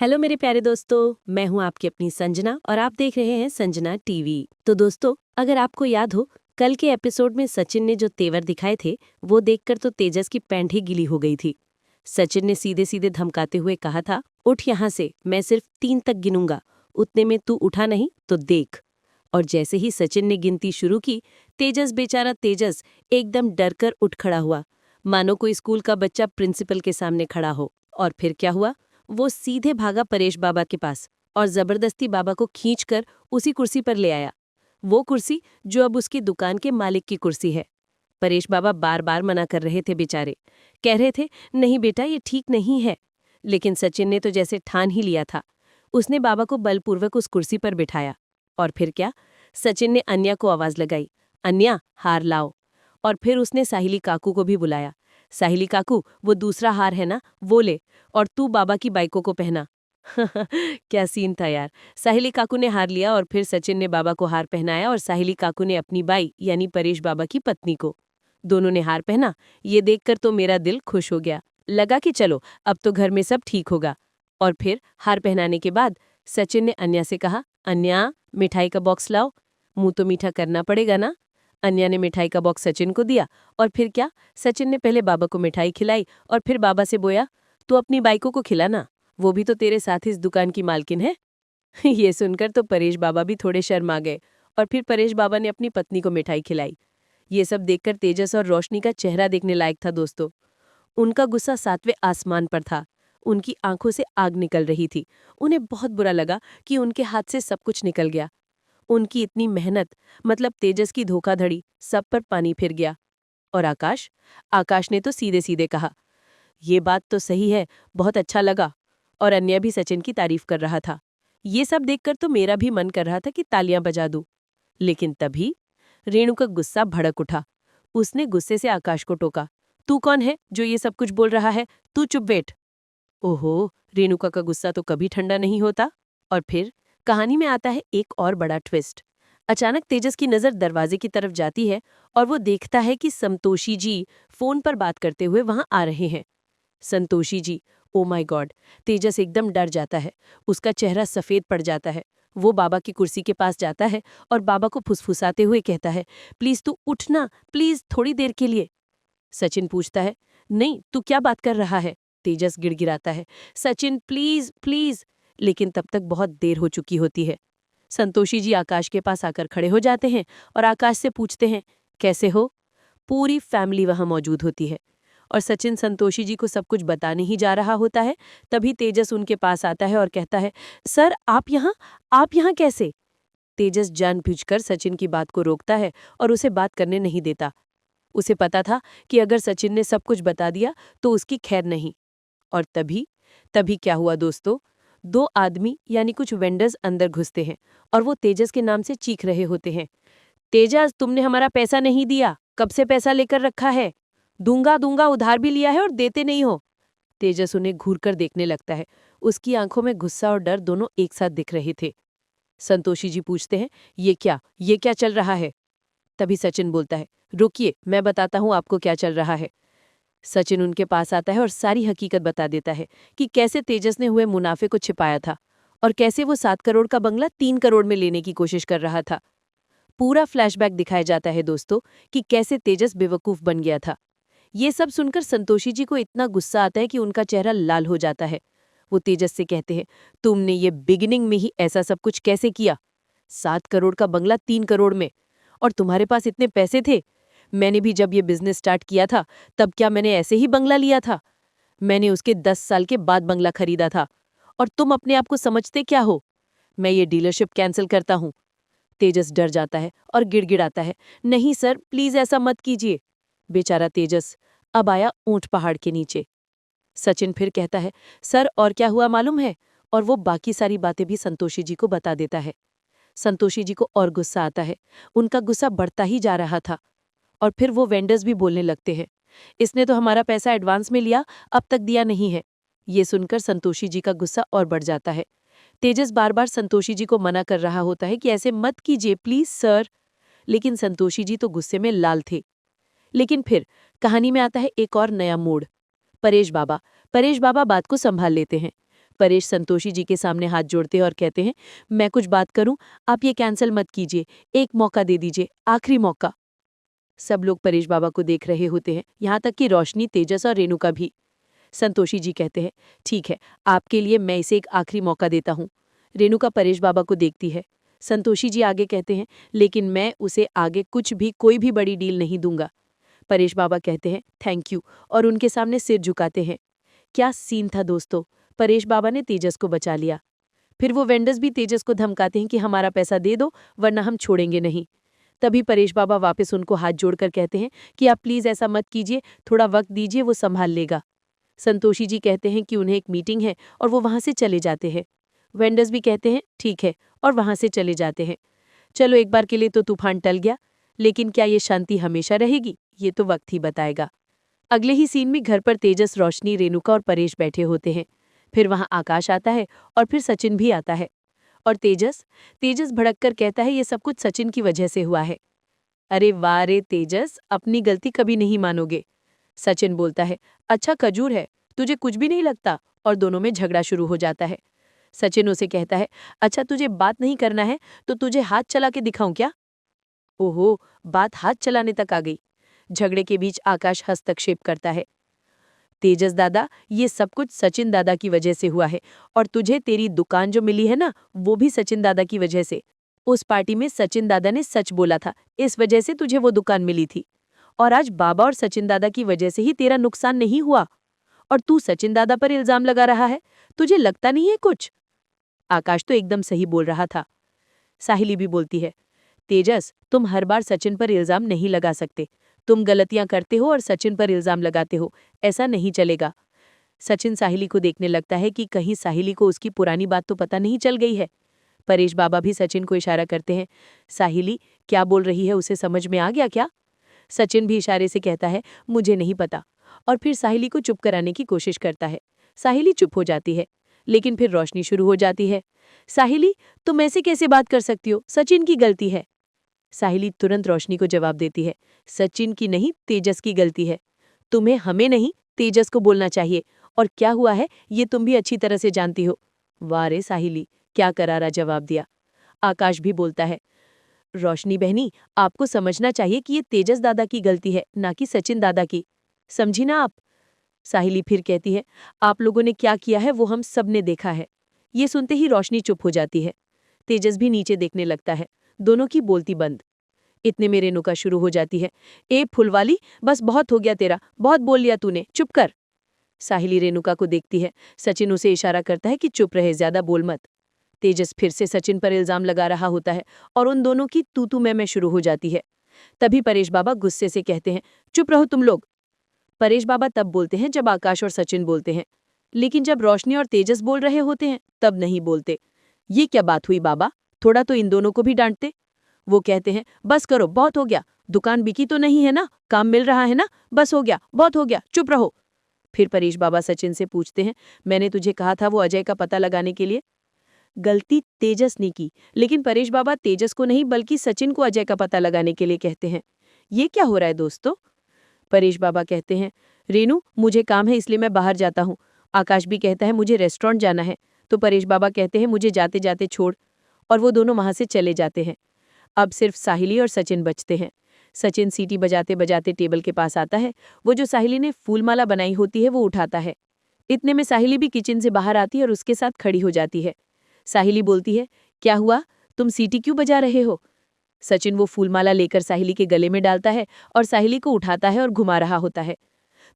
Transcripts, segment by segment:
Hello मेरे प्यारे दोस्तों, मैं हूं आपकी अपनी संजना और आप देख रहे हैं संजना टीवी। तो दोस्तों, अगर आपको याद हो, कल के एपिसोड में सचिन ने जो तेवर दिखाए थे वो देखकर तो तेजस की पैंट ही गीली हो गई थी। सचिन ने सीधे सीधे धमकाते हुए कहा था, उठ यहाँ से, मैं सिर्फ 3 तक गिनूंगा, उतने में तू उठा नहीं तो देख। और जैसे ही सचिन ने गिनती शुरू की, तेजस बेचारा तेजस एकदम डर कर उठ खड़ा हुआ, मानो कोई स्कूल का बच्चा प्रिंसिपल के सामने खड़ा हो। और फिर क्या हुआ, वो सीधे भागा परेश बाबा के पास और जबरदस्ती बाबा को खींचकर उसी कुर्सी पर ले आया। वो कुर्सी जो अब उसकी दुकान के मालिक की कुर्सी है। परेश बाबा बार बार मना कर रहे थे बेचारे, कह रहे थे नहीं बेटा ये ठीक नहीं है। लेकिन सचिन ने तो जैसे ठान ही लिया था। उसने बाबा को बलपूर्वक उस कुर्सी पर बिठाया। और फिर क्या, सचिन ने अन्या को आवाज लगाई, अन्या हार लाओ। और फिर उसने साहिली काकू को भी बुलाया, साहिली काकू वो दूसरा हार है ना, वो ले, और तू बाबा की बाइकों को पहना। क्या सीन था यार। साहिली काकू ने हार लिया और फिर सचिन ने बाबा को हार पहनाया और साहिली काकू ने अपनी बाई यानी परेश बाबा की पत्नी को। दोनों ने हार पहना। ये देखकर तो मेरा दिल खुश हो गया, लगा कि चलो अब तो घर में सब ठीक होगा। और फिर हार पहनाने के बाद सचिन ने अन्या से कहा, अन्या मिठाई का बॉक्स लाओ, मुंह तो मीठा करना पड़ेगा ना। अन्या ने मिठाई का बॉक्स सचिन को दिया। और फिर क्या, सचिन ने पहले बाबा को मिठाई खिलाई और फिर बाबा से बोया, तू अपनी बाइकों को खिला ना, वो भी तो तेरे साथ इस दुकान की मालकिन है। ये सुनकर तो परेश बाबा भी थोड़े शर्मा गए और फिर परेश बाबा ने अपनी पत्नी को मिठाई खिलाई। ये सब देखकर तेजस और रोशनी का चेहरा देखने लायक था दोस्तों। उनका गुस्सा 7वें आसमान पर था। उनकी आंखों से आग निकल रही थी। उन्हें बहुत बुरा लगा कि उनके हाथ से सब कुछ निकल गया। उनकी इतनी मेहनत, मतलब तेजस की धोखाधड़ी, सब पर पानी फिर गया। और आकाश, आकाश ने तो सीधे सीधे कहा, ये बात तो सही है, बहुत अच्छा लगा। और अन्य भी सचिन की तारीफ कर रहा था। ये सब देखकर तो मेरा भी मन कर रहा था कि तालियां बजा दूं। लेकिन तभी रेणु का गुस्सा भड़क उठा। उसने गुस्से से आकाश को टोका, तू कौन है जो ये सब कुछ बोल रहा है, तू चुप बैठ। ओहो, रेणुका का गुस्सा तो कभी ठंडा नहीं होता। और फिर कहानी में आता है एक और बड़ा ट्विस्ट। अचानक तेजस की नजर दरवाजे की तरफ जाती है और वो देखता है कि संतोषी जी फोन पर बात करते हुए वहां आ रहे हैं। संतोषी जी, ओ माय गॉड। तेजस एकदम डर जाता है। उसका चेहरा सफेद पड़ जाता है। वो बाबा की कुर्सी के पास जाता है और बाबा को फुसफुसाते हुए कहता है, प्लीज तू उठना, प्लीज थोड़ी देर के लिए। सचिन पूछता है, नहीं तू क्या बात कर रहा है। तेजस गिड़गिड़ाता है, सचिन प्लीज प्लीज। लेकिन तब तक बहुत देर हो चुकी होती है। संतोषी जी आकाश के पास आकर खड़े हो जाते हैं और आकाश से पूछते हैं, कैसे हो। पूरी फैमिली वहां मौजूद होती है और सचिन संतोषी जी को सब कुछ बताने ही जा रहा होता है। तभी तेजस उनके पास आता है और कहता है, सर आप यहाँ कैसे। तेजस जानबूझकर सचिन की बात को रोकता है और उसे बात करने नहीं देता। उसे पता था कि अगर सचिन ने सब कुछ बता दिया तो उसकी खैर नहीं। और तभी तभी क्या हुआ दोस्तों, 2 आदमी यानी कुछ वेंडर्स अंदर घुसते हैं और वो तेजस के नाम से चीख रहे होते हैं, तेजस तुमने हमारा पैसा नहीं दिया, कब से पैसा लेकर रखा है, दूंगा दूंगा उधार भी लिया है और देते नहीं हो। तेजस उन्हें घूर कर देखने लगता है। उसकी आंखों में गुस्सा और डर दोनों एक साथ दिख रहे थे। संतोषी जी पूछते हैं, ये क्या चल रहा है। तभी सचिन बोलता है, रुकिए मैं बताता हूँ आपको क्या चल रहा है। सचिन उनके पास आता है और सारी हकीकत बता देता है कि कैसे तेजस ने हुए मुनाफे को छिपाया था और कैसे वो 7 करोड़ का बंगला 3 करोड़ में लेने की कोशिश कर रहा था। पूरा फ्लैशबैक दिखाया जाता है दोस्तों कि कैसे तेजस बेवकूफ बन गया था। ये सब सुनकर संतोषी जी को इतना गुस्सा आता है कि उनका चेहरा लाल हो जाता है। वो तेजस से कहते हैं, तुमने ये बिगिनिंग में ही ऐसा सब कुछ कैसे किया। 7 करोड़ का बंगला 3 करोड़ में, और तुम्हारे पास इतने पैसे थे। मैंने भी जब ये बिजनेस स्टार्ट किया था तब क्या मैंने ऐसे ही बंगला लिया था। मैंने उसके 10 साल के बाद बंगला खरीदा था। और तुम अपने आप को समझते क्या हो। मैं ये डीलरशिप कैंसिल करता हूँ। तेजस डर जाता है और गिड़गिड़ाता है, नहीं सर प्लीज ऐसा मत कीजिए। बेचारा तेजस अब आया ऊंट पहाड़ के नीचे। सचिन फिर कहता है, सर और क्या हुआ मालूम है। और वो बाकी सारी बातें भी संतोषी जी को बता देता है। संतोषी जी को और गुस्सा आता है। उनका गुस्सा बढ़ता ही जा रहा था। और फिर वो वेंडर्स भी बोलने लगते हैं, इसने तो हमारा पैसा एडवांस में लिया, अब तक दिया नहीं है। ये सुनकर संतोषी जी का गुस्सा और बढ़ जाता है। तेजस बार बार संतोषी जी को मना कर रहा होता है कि ऐसे मत कीजिए प्लीज सर। लेकिन संतोषी जी तो गुस्से में लाल थे। लेकिन फिर कहानी में आता है एक और नया मोड़। परेश बाबा बात को संभाल लेते हैं। परेश संतोषी जी के सामने हाथ जोड़ते हैं और कहते हैं, मैं कुछ बात करूं, आप ये कैंसिल मत कीजिए, एक मौका दे दीजिए, आखिरी मौका। सब लोग परेश बाबा को देख रहे होते हैं, यहाँ तक कि रोशनी, तेजस और रेणुका भी। संतोषी जी कहते हैं, ठीक है, आपके लिए मैं इसे एक आखिरी मौका देता हूँ। रेणुका परेश बाबा को देखती है। संतोषी जी आगे कहते हैं, लेकिन मैं उसे आगे कुछ भी, कोई भी बड़ी डील नहीं दूंगा। परेश बाबा कहते हैं, थैंक यू, और उनके सामने सिर झुकाते हैं। क्या सीन था दोस्तों, परेश बाबा ने तेजस को बचा लिया। फिर वो वेंडर्स भी तेजस को धमकाते हैं कि हमारा पैसा दे दो वरना हम छोड़ेंगे नहीं। तभी परेश बाबा वापस उनको हाथ जोड़कर कहते हैं कि आप प्लीज ऐसा मत कीजिए, थोड़ा वक्त दीजिए, वो संभाल लेगा। संतोषी जी कहते हैं कि उन्हें एक मीटिंग है और वो वहां से चले जाते हैं। वेंडर्स भी कहते हैं ठीक है और वहां से चले जाते हैं। चलो, एक बार के लिए तो तूफान टल गया, लेकिन क्या ये शांति हमेशा रहेगी, ये तो वक्त ही बताएगा। अगले ही सीन में घर पर तेजस, रोशनी, रेणुका और परेश बैठे होते हैं। फिर वहां आकाश आता है और फिर सचिन भी आता है। और तेजस तेजस भड़क कर कहता है, ये सब कुछ सचिन की वजह से हुआ है। अरे वाह रे तेजस, अपनी गलती कभी नहीं मानोगे। सचिन बोलता है, अच्छा खजूर है, तुझे कुछ भी नहीं लगता, और दोनों में झगड़ा शुरू हो जाता है। सचिन उसे कहता है, अच्छा तुझे बात नहीं करना है तो तुझे हाथ चला के दिखाऊं क्या? ओहो, बात हाथ चलाने तक आ गई। झगड़े के बीच आकाश हस्तक्षेप करता है, तेजस दादा, ये सब कुछ सचिन दादा की वजह से हुआ है, और तुझे तेरी दुकान जो मिली है ना, वो भी सचिन दादा की वजह से। उस पार्टी में सचिन दादा ने सच बोला था, इस वजह से तुझे वो दुकान मिली थी। और आज बाबा और सचिन दादा की वजह से ही तेरा नुकसान नहीं हुआ, और तू सचिन दादा पर इल्जाम लगा रहा है। तुझे लगता नहीं है कुछ? आकाश तो एकदम सही बोल रहा था। साहिली भी बोलती है, तेजस, तुम हर बार सचिन पर इल्जाम नहीं लगा सकते। तुम गलतियां करते हो और सचिन पर इल्जाम लगाते हो, ऐसा नहीं चलेगा। सचिन साहिली को देखने लगता है कि कहीं साहिली को उसकी पुरानी बात तो पता नहीं चल गई है। परेश बाबा भी सचिन को इशारा करते हैं, साहिली क्या बोल रही है, उसे समझ में आ गया क्या? सचिन भी इशारे से कहता है, मुझे नहीं पता, और फिर साहिली को चुप कराने की कोशिश करता है। साहिली चुप हो जाती है, लेकिन फिर रोशनी शुरू हो जाती है। साहिली, तुम ऐसे कैसे बात कर सकती हो, सचिन की गलती है। साहिली तुरंत रोशनी को जवाब देती है, सचिन की नहीं, तेजस की गलती है। तुम्हें हमें नहीं, तेजस को बोलना चाहिए, और क्या हुआ है ये तुम भी अच्छी तरह से जानती हो। वाह रे साहिली, क्या करारा जवाब दिया। आकाश भी बोलता है, रोशनी बहनी, आपको समझना चाहिए कि ये तेजस दादा की गलती है, ना कि सचिन दादा की। समझी ना आप? साहिली फिर कहती है, आप लोगों ने क्या किया है वो हम सब ने देखा है। ये सुनते ही रोशनी चुप हो जाती है। तेजस भी नीचे देखने लगता है। दोनों की बोलती बंद। इतने में रेणुका शुरू हो जाती है, ए फुलवाली, बस बहुत हो गया तेरा, बहुत बोल लिया तूने, चुप कर। साहिली रेणुका को देखती है। सचिन उसे इशारा करता है कि चुप रहे, ज्यादा बोल मत। तेजस फिर से सचिन पर इल्जाम लगा रहा होता है और उन दोनों की तू मैं शुरू हो जाती है। तभी परेश बाबा गुस्से से कहते हैं, चुप रहो तुम लोग। परेश बाबा तब बोलते हैं जब आकाश और सचिन बोलते हैं, लेकिन जब रोशनी और तेजस बोल रहे होते हैं तब नहीं बोलते। ये क्या बात हुई बाबा, थोड़ा तो इन दोनों को भी डांटते। वो कहते हैं, बस करो, बहुत हो गया, दुकान बिकी तो नहीं है ना, काम मिल रहा है ना, बस हो गया, बहुत हो गया, चुप रहो। फिर परेश बाबा सचिन से पूछते हैं, मैंने तुझे कहा था वो अजय का पता लगाने के लिए। गलती तेजस ने की, लेकिन परेश बाबा तेजस को नहीं बल्कि सचिन को अजय का पता लगाने के लिए कहते हैं। ये क्या हो रहा है दोस्तों? परेश बाबा कहते हैं, रेनू, मुझे काम है इसलिए मैं बाहर जाता हूँ। आकाश भी कहता है, मुझे रेस्टोरेंट जाना है। तो परेश बाबा कहते हैं, मुझे जाते जाते छोड़, और वो दोनों वहां से चले जाते हैं। अब सिर्फ साहिली और सचिन बचते हैं। सचिन सीटी बजाते बजाते टेबल के पास आता है। वो जो साहिली ने फूलमाला बनाई होती है वो उठाता है। इतने में साहिली भी किचन से बाहर आती है और उसके साथ खड़ी हो जाती है। साहिली बोलती है, क्या हुआ, तुम सीटी क्यों बजा रहे हो? सचिन वो फूलमाला लेकर साहिली के गले में डालता है और साहिली को उठाता है और घुमा रहा होता है।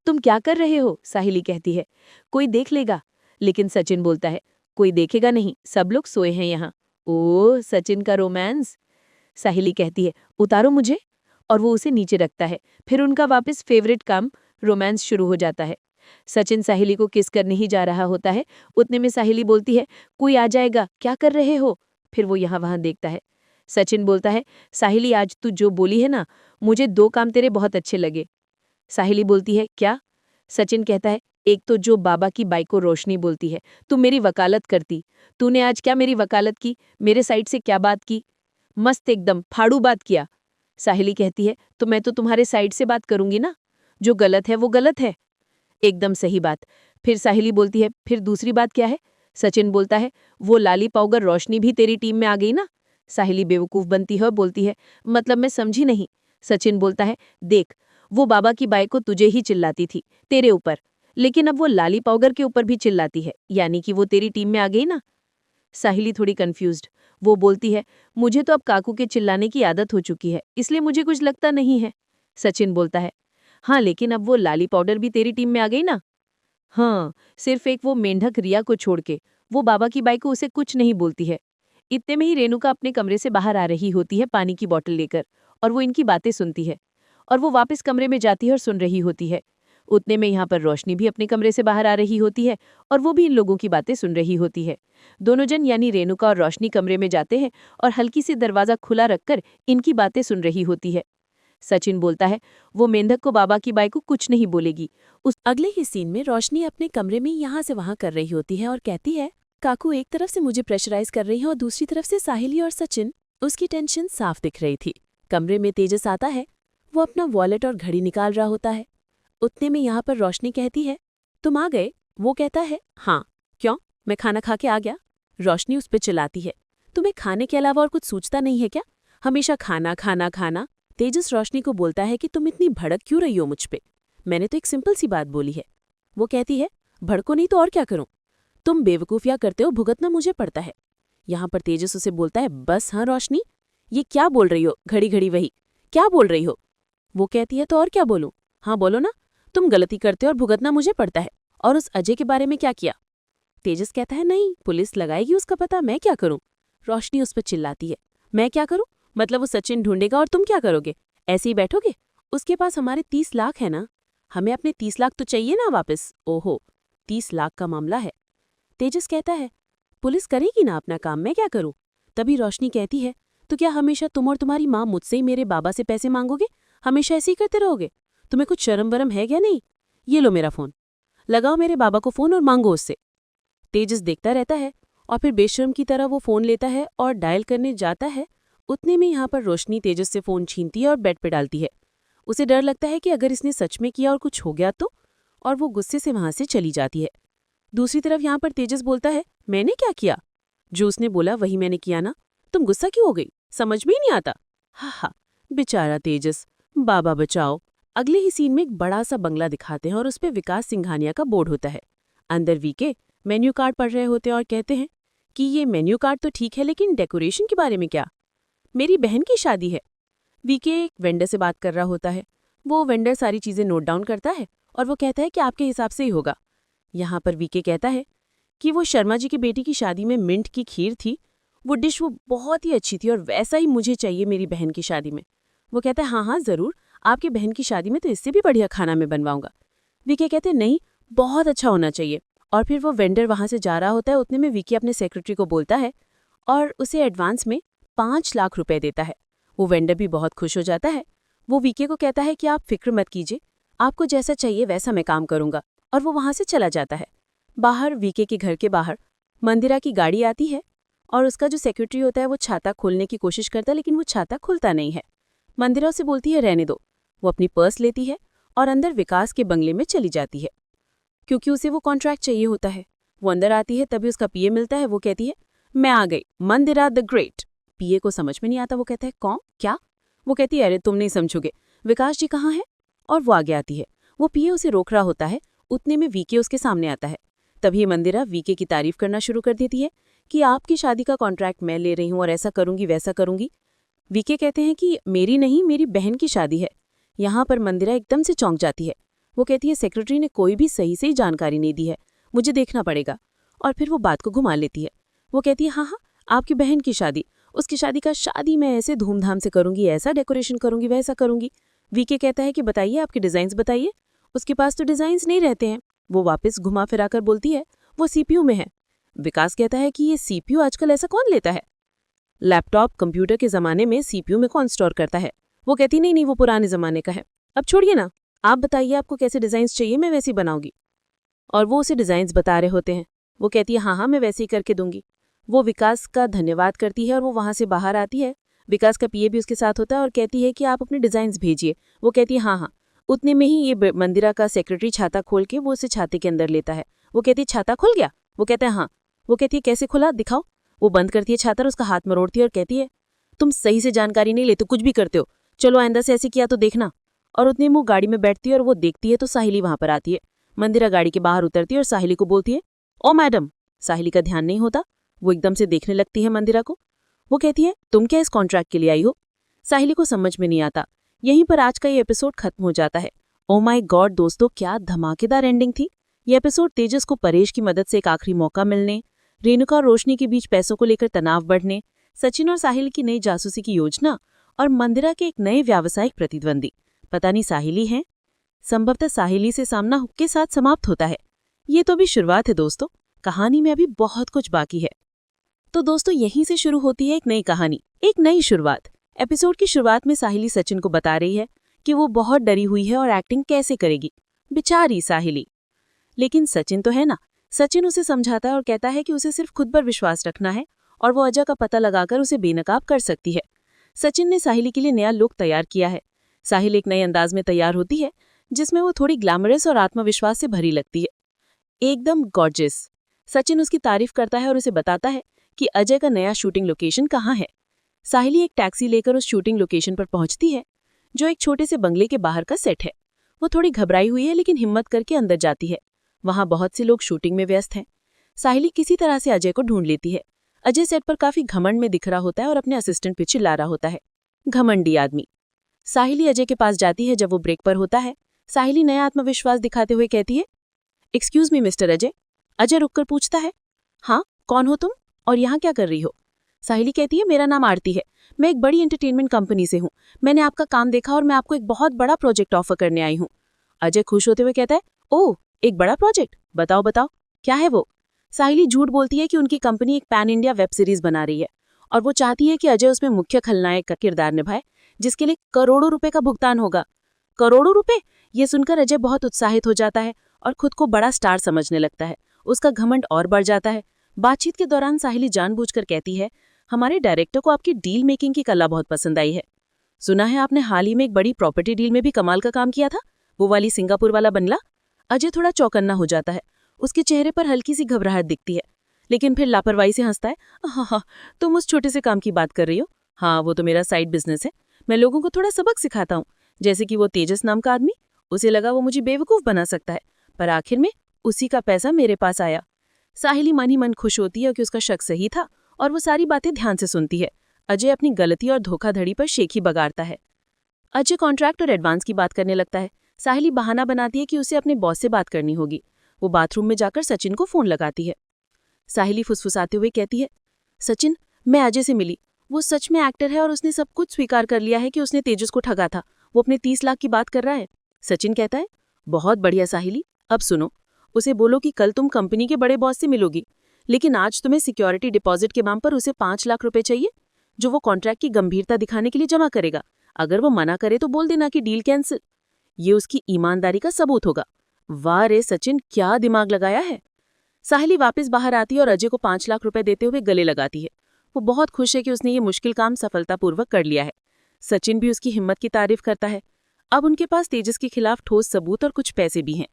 तुम क्या कर रहे हो? साहिली कहती है, कोई देख लेगा। लेकिन सचिन बोलता है, कोई देखेगा नहीं, सब लोग सोए हैं यहाँ। ओह, सचिन का रोमांस। साहिली कहती है, उतारो मुझे, और वो उसे नीचे रखता है। फिर उनका वापस फेवरेट काम, रोमांस शुरू हो जाता है। सचिन साहिली को किस करने ही जा रहा होता है। उतने में साहिली बोलती है, कोई आ जाएगा, क्या कर रहे हो? फिर वो यहाँ वहां देखता है। सचिन बोलता है, साहिली, आज तू जो बोली है ना, मुझे 2 काम तेरे बहुत अच्छे लगे। साहिली बोलती है, क्या? सचिन कहता है, एक तो जो बाबा की बाई को रोशनी बोलती है, तू मेरी वकालत करती। तूने आज क्या मेरी वकालत की, मेरे साइड से क्या बात की? मस्त, एकदम फाड़ू बात किया। साहिली कहती है, तो मैं तो तुम्हारे साइड से बात करूंगी ना, जो गलत है वो गलत है। एकदम सही बात। फिर साहिली बोलती है, फिर दूसरी बात क्या है? सचिन बोलता है, वो लाली पाउगर रोशनी भी तेरी टीम में आ गई ना? साहिली बेवकूफ बनती है और बोलती है, मतलब मैं समझी नहीं। सचिन बोलता है, देख, वो बाबा की बाई को तुझे ही चिल्लाती थी, तेरे ऊपर, लेकिन अब वो लाली पाउगर के ऊपर भी चिल्लाती है, यानी कि वो तेरी टीम में आ गई ना? साहिली थोड़ी कंफ्यूज्ड। वो बोलती है, मुझे तो अब काकू के चिल्लाने की आदत हो चुकी है, इसलिए मुझे कुछ लगता नहीं है। सचिन बोलता है, हाँ लेकिन अब वो लाली पाउडर भी तेरी टीम में आ गई ना? हाँ, सिर्फ एक वो मेंढक रिया को छोड़ के। वो बाबा की बाई को उसे कुछ नहीं बोलती है। इतने में ही रेणुका अपने कमरे से बाहर आ रही होती है पानी की बोतल लेकर, और वो इनकी बातें सुनती है। और वो वापस कमरे में जाती है और सुन रही होती है। उतने में यहाँ पर रोशनी भी अपने कमरे से बाहर आ रही होती है और वो भी इन लोगों की बातें सुन रही होती है। दोनों जन यानी रेणुका और रोशनी कमरे में जाते हैं और हल्की सी दरवाजा खुला रखकर इनकी बातें सुन रही होती है। सचिन बोलता है, वो मेंढक को बाबा की बाई को कुछ नहीं बोलेगी। उस अगले ही सीन में रोशनी अपने कमरे में यहाँ से वहाँ कर रही होती है और कहती है, काकू एक तरफ से मुझे प्रेशराइज कर रही है और दूसरी तरफ से साहिली और सचिन। उसकी टेंशन साफ दिख रही थी। कमरे में तेजस आता है। वो अपना वॉलेट और घड़ी निकाल रहा होता है। उतने में यहाँ पर रोशनी कहती है, तुम आ गए? वो कहता है, हाँ। क्यों? मैं खाना खा के आ गया। रोशनी उस पर चिल्लाती है, तुम्हें खाने के अलावा और कुछ सूझता नहीं है क्या? हमेशा खाना खाना खाना। तेजस रोशनी को बोलता है कि तुम इतनी भड़क क्यों रही हो मुझ पे? मैंने तो एक सिंपल सी बात बोली है। वो कहती है, भड़को नहीं तो और क्या करूं? तुम बेवकूफिया करते हो, भुगतना मुझे पड़ता है। यहाँ पर तेजस उसे बोलता है, बस हाँ रोशनी, ये क्या बोल रही हो घड़ी घड़ी वही? क्या बोल रही हो? वो कहती है, तो और क्या बोलूं? हाँ बोलो ना। तुम गलती करते हो और भुगतना मुझे पड़ता है। और उस अजय के बारे में क्या किया? तेजस कहता है, नहीं, पुलिस लगाएगी उसका पता, मैं क्या करूं? रोशनी उस पर चिल्लाती है, मैं क्या करूं? मतलब वो सचिन ढूंढेगा और तुम क्या करोगे? ऐसे ही बैठोगे? उसके पास हमारे 30 लाख है ना, हमें अपने 30 लाख तो चाहिए ना वापस। ओहो, 30 लाख का मामला है। तेजस कहता है, पुलिस करेगी ना अपना काम, मैं क्या करूं? तभी रोशनी कहती है, तो क्या हमेशा तुम और तुम्हारी माँ मुझसे ही मेरे बाबा से पैसे मांगोगे? हमेशा ऐसे ही करते रहोगे? तुम्हें कुछ शर्म वरम है क्या नहीं? ये लो मेरा फोन, लगाओ मेरे बाबा को फोन और मांगो उससे। तेजस देखता रहता है और फिर बेशर्म की तरह वो फोन लेता है और डायल करने जाता है। उतने में यहाँ पर रोशनी तेजस से फोन छीनती है और बेड पे डालती है। उसे डर लगता है कि अगर इसने सच में किया और कुछ हो गया तो, और वो गुस्से से वहां से चली जाती है। दूसरी तरफ यहाँ पर तेजस बोलता है, मैंने क्या किया? जो उसने बोला वही मैंने किया ना। तुम गुस्सा क्यों हो गई? समझ में ही नहीं आता। हा, बेचारा तेजस, बाबा बचाओ। अगले ही सीन में एक बड़ा सा बंगला दिखाते हैं और उस पे विकास सिंघानिया का बोर्ड होता है। अंदर वीके मेन्यू कार्ड पढ़ रहे होते हैं और कहते हैं कि ये मेन्यू कार्ड तो ठीक है, लेकिन डेकोरेशन के बारे में क्या? मेरी बहन की शादी है। वीके एक वेंडर से बात कर रहा होता है। वो वेंडर सारी चीजें नोट डाउन करता है और वो कहता है कि आपके हिसाब से ही होगा। यहाँ पर वीके कहता है कि वो शर्मा जी की बेटी की शादी में मिंट की खीर थी, वो डिश वो बहुत ही अच्छी थी और वैसा ही मुझे चाहिए मेरी बहन की शादी में। वो कहता है, हाँ हाँ ज़रूर, आपकी बहन की शादी में तो इससे भी बढ़िया खाना मैं बनवाऊंगा। वीके कहते, नहीं, बहुत अच्छा होना चाहिए। और फिर वो वेंडर वहाँ से जा रहा होता है। उतने में वीके अपने सेक्रेटरी को बोलता है और उसे एडवांस में 5 लाख रुपए देता है। वो वेंडर भी बहुत खुश हो जाता है। वो वीके को कहता है कि आप फिक्र मत कीजिए, आपको जैसा चाहिए वैसा मैं काम करूंगा, और वो वहाँ से चला जाता है। बाहर वीके के घर के बाहर मंदिरा की गाड़ी आती है और उसका जो सेक्रेटरी होता है वो छाता खोलने की कोशिश करता है, लेकिन वो छाता खुलता नहीं है। मंदिरा उसे बोलती है, रहने दो। वो अपनी पर्स लेती है और अंदर विकास के बंगले में चली जाती है, क्योंकि उसे वो कॉन्ट्रैक्ट चाहिए होता है। वो अंदर आती है, तभी उसका पीए मिलता है। वो कहती है, मैं आ गई, मंदिरा द ग्रेट। पीए को समझ में नहीं आता। वो कहता है, कौन, क्या? वो कहती है, अरे तुम नहीं समझोगे, विकास जी कहाँ है? और वो आगे आती है। वो पीए उसे रोक रहा होता है। उतने में वीके उसके सामने आता है। तभी मंदिरा वीके की तारीफ करना शुरू कर देती है कि आपकी शादी का कॉन्ट्रैक्ट मैं ले रही हूँ और ऐसा करूंगी वैसा करूंगी। वीके कहते हैं कि मेरी नहीं, मेरी बहन की शादी है। यहाँ पर मंदिरा एकदम से चौंक जाती है। वो कहती है, सेक्रेटरी ने कोई भी सही से जानकारी नहीं दी है, मुझे देखना पड़ेगा। और फिर वो बात को घुमा लेती है। वो कहती है, हाँ हाँ, आपकी बहन की शादी, उसकी शादी का शादी मैं ऐसे धूमधाम से करूंगी, ऐसा डेकोरेशन करूंगी, वैसा करूंगी। वीके कहता है कि बताइए, आपके डिजाइन्स बताइए। उसके पास तो डिजाइन्स नहीं रहते हैं। वो वापस घुमा फिराकर बोलती है, वो सीपीयू में है। विकास कहता है कि ये सीपीयू आजकल ऐसा कौन लेता है? लैपटॉप कंप्यूटर के जमाने में सीपीयू में कौन स्टोर करता है? वो कहती, नहीं नहीं, वो पुराने जमाने का है। अब छोड़िए ना, आप बताइए आपको कैसे डिजाइन्स चाहिए, मैं वैसे ही बनाऊंगी। और वो उसे डिजाइन्स बता रहे होते हैं। वो कहती है, हाँ हाँ, मैं वैसे ही करके दूंगी। वो विकास का धन्यवाद करती है और वो वहां से बाहर आती है। विकास का पीए भी उसके साथ होता है और कहती है कि आप अपने डिजाइन्स भेजिए। वो कहती है, हाँ हाँ। उतने में ही ये मंदिरा का सेक्रेटरी छाता खोल के वो उसे छाते के अंदर लेता है। वो कहती है, छाता खुल गया? वो कहता है, हाँ। वो कहती है कैसे खुला, दिखाओ। वो बंद करती है छाता, उसका हाथ मरोड़ती है और कहती है तुम सही से जानकारी नहीं लेते, कुछ भी करते हो, चलो आइंदा से ऐसे किया तो देखना। और उतनी मुंह गाड़ी में बैठती है और वो देखती है तो साहिली वहां पर आती है। मंदिरा गाड़ी के बाहर उतरती है और साहिली को बोलती है ओ मैडम। साहिली का ध्यान नहीं होता, वो एकदम से देखने लगती है मंदिरा को। वो कहती है तुम क्या इस कॉन्ट्रैक्ट के लिए आई हो? साहिली को समझ में नहीं आता। यहीं पर आज का ये एपिसोड खत्म हो जाता है। ओ माय गॉड दोस्तों, क्या धमाकेदार एंडिंग थी। ये एपिसोड तेजस को परेश की मदद से एक आखिरी मौका मिलने, रेणुका और रोशनी के बीच पैसों को लेकर तनाव बढ़ने, सचिन और साहिल की नई जासूसी की योजना और मंदिरा के एक नए व्यावसायिक प्रतिद्वंदी, पता नहीं साहिली हैं, संभवतः साहिली से सामना हुक के साथ समाप्त होता है। ये तो अभी शुरुआत है दोस्तों, कहानी में अभी बहुत कुछ बाकी है। तो दोस्तों यहीं से शुरू होती है एक नई कहानी, एक नई शुरुआत। एपिसोड की शुरुआत में साहिली सचिन को बता रही है कि वो बहुत डरी हुई है और एक्टिंग कैसे करेगी, बेचारी साहिली। लेकिन सचिन तो है ना, सचिन उसे समझाता है और कहता है कि उसे सिर्फ खुद पर विश्वास रखना है और वो अजय का पता लगाकर उसे बेनकाब कर सकती है। सचिन ने साहिली के लिए नया लुक तैयार किया है। साहिल एक नए अंदाज में तैयार होती है जिसमें वो थोड़ी ग्लैमरस और आत्मविश्वास से भरी लगती है, एकदम गॉर्जियस। सचिन उसकी तारीफ करता है और उसे बताता है कि अजय का नया शूटिंग लोकेशन कहाँ है। साहिली एक टैक्सी लेकर उस शूटिंग लोकेशन पर पहुंचती है जो एक छोटे से बंगले के बाहर का सेट है। वो थोड़ी घबराई हुई है लेकिन हिम्मत करके अंदर जाती है। वहां बहुत से लोग शूटिंग में व्यस्त हैं। साहिली किसी तरह से अजय को ढूंढ लेती है। अजय सेट पर काफी घमंड में दिख रहा होता है और अपने असिस्टेंट पे चिल्ला रहा होता है, घमंडी आदमी। साहिली अजय के पास जाती है जब वो ब्रेक पर होता है। साहिली नया आत्मविश्वास दिखाते हुए कहती है excuse me mister Ajay. Ajay रुककर पूछता है हाँ कौन हो तुम और यहाँ क्या कर रही हो? साहिली कहती है मेरा नाम आरती है, मैं एक बड़ी एंटरटेनमेंट कंपनी से हूँ, मैंने आपका काम देखा और मैं आपको एक बहुत बड़ा प्रोजेक्ट ऑफर करने आई हूँ। अजय खुश होते हुए कहता है ओह एक बड़ा प्रोजेक्ट, बताओ बताओ क्या है वो? साहिली झूठ बोलती है कि उनकी कंपनी एक पैन इंडिया वेब सीरीज बना रही है और वो चाहती है कि अजय उसमें मुख्य खलनायक का किरदार निभाए, जिसके लिए करोड़ों रुपए का भुगतान होगा। करोड़ों रुपए? ये सुनकर अजय बहुत उत्साहित हो जाता है और खुद को बड़ा स्टार समझने लगता है। उसका घमंड और बढ़ जाता है। बातचीत के दौरान साहिली जानबूझकर कहती है हमारे डायरेक्टर को आपकी डील मेकिंग की कला बहुत पसंद आई है। सुना है आपने हाल ही में एक बड़ी प्रॉपर्टी डील में भी कमाल का काम किया था, वो वाली सिंगापुर वाला बंगला। अजय थोड़ा चौकन्ना हो जाता है, उसके चेहरे पर हल्की सी घबराहट दिखती है, लेकिन फिर लापरवाही से हंसता है हाँ, तुम उस छोटे से काम की बात कर रही हो? हाँ वो तो मेरा साइड बिजनेस है, मैं लोगों को थोड़ा सबक सिखाता हूँ। जैसे कि वो तेजस नाम का आदमी, उसे लगा वो मुझे बेवकूफ़ बना सकता है, पर आखिर में उसी का पैसा मेरे पास आया। साहिली मन ही मन खुश होती है कि उसका शक सही था और वो सारी बातें ध्यान से सुनती है। अजय अपनी गलती और धोखाधड़ी पर शेखी बगाड़ता है। अजय कॉन्ट्रैक्ट और एडवांस की बात करने लगता है। साहिली बहाना बनाती है कि उसे अपने बॉस से बात करनी होगी। वो बाथरूम में जाकर सचिन को फोन लगाती है। साहिली फुसफुसाते हुए कहती है सचिन मैं अजय से मिली, वो सच में एक्टर है और उसने सब कुछ स्वीकार कर लिया है कि उसने तेजस को ठगा था, वो अपने 30 लाख की बात कर रहा है। सचिन कहता है बहुत बढ़िया साहिली, अब सुनो, उसे बोलो कि कल तुम कंपनी के बड़े बॉस से मिलोगी, लेकिन आज तुम्हें सिक्योरिटी डिपॉजिट के नाम पर उसे 5 लाख रुपए चाहिए जो वो कॉन्ट्रैक्ट की गंभीरता दिखाने के लिए जमा करेगा। अगर वो मना करे तो बोल देना कि डील कैंसिल, ये उसकी ईमानदारी का सबूत होगा। वाह रे सचिन, क्या दिमाग लगाया है। साहिली वापस बाहर आती है और अजय को 5 लाख रुपए देते हुए गले लगाती है। वो बहुत खुश है कि उसने ये मुश्किल काम सफलतापूर्वक कर लिया है। सचिन भी उसकी हिम्मत की तारीफ करता है। अब उनके पास तेजस के खिलाफ ठोस सबूत और कुछ पैसे भी हैं।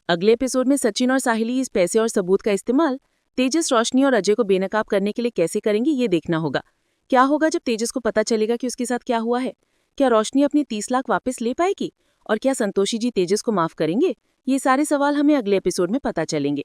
अगले एपिसोड में सचिन और साहिली इस पैसे और सबूत का इस्तेमाल तेजस, रोशनी और अजय को बेनकाब करने के लिए कैसे करेंगे, ये देखना होगा। क्या होगा जब तेजस को पता चलेगा कि उसके साथ क्या हुआ है? क्या रोशनी अपनी 30 लाख वापस ले पाएगी और क्या संतोषी जी तेजस को माफ करेंगे? ये सारे सवाल हमें अगले एपिसोड में पता चलेंगे।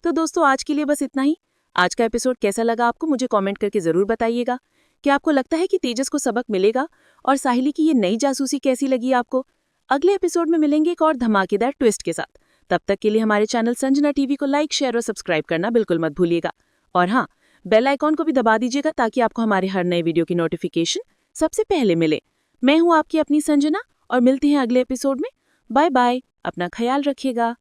तो दोस्तों आज के लिए बस इतना ही। आज का एपिसोड कैसा लगा आपको मुझे कमेंट करके जरूर बताइएगा। क्या आपको लगता है कि तेजस को सबक मिलेगा? और साहिली की ये नई जासूसी कैसी लगी आपको? अगले एपिसोड में मिलेंगे एक और धमाकेदार ट्विस्ट के साथ। तब तक के लिए हमारे चैनल संजना टीवी को लाइक, शेयर और सब्सक्राइब करना बिल्कुल मत भूलिएगा। और हाँ, बेल आइकॉन को भी दबा दीजिएगा ताकि आपको हमारे हर नए वीडियो की नोटिफिकेशन सबसे पहले मिले। मैं हूँ आपकी अपनी संजना और मिलती हैं अगले एपिसोड में। बाय बाय, अपना ख्याल रखिएगा।